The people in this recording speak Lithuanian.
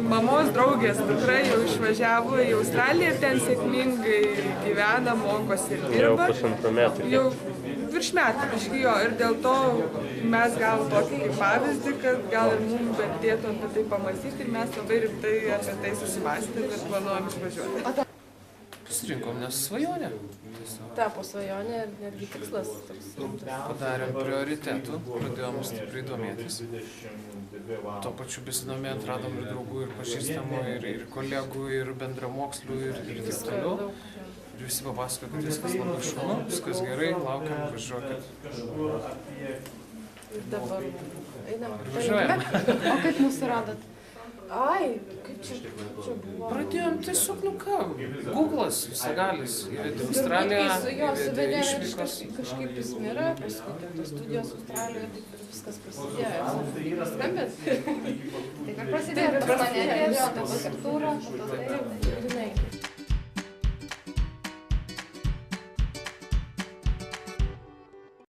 Mamos draugės dukra jau išvažiavo į Australiją ir ten sėkmingai gyvena, mokosi ir dirba. Jau pusantrų metų. Jau virš metų išgijo ir dėl to mes gavom tokį kaip pavyzdį, kad gal ir mums vertėtų apie tai pamastyti ir mes labai rimtai apie tai susimąstėm ir planuojam išvažiuoti. Pasirinkom, nes svajonė. Tapo svajonė ir netgi tikslas toks rimtas. Padarėm prioritetų, pradėjom stipriai domėtis. Tuo pačiu besidomėjant radom ir draugų, ir pažįstamų, ir kolegų, ir bendramokslių, ir taip toliau. Ir visi papasakojo, kad viskas labai šaunu, viskas gerai, laukiam, važiuokit. Ir dabar einam. Važiuojam. O kaip mūsų radot? Ai, kaip čia buvo? Pradėjom tiesiog, Google'as visagalis, įvedė Australiją, įvedė išvykos. Kažkaip jis mira, paskui tos studijos Australijoje, taip ir viskas prasidėjo. Skambėt? Taip ir prasidėjo, pas mane atėjo, tada architektūra, tada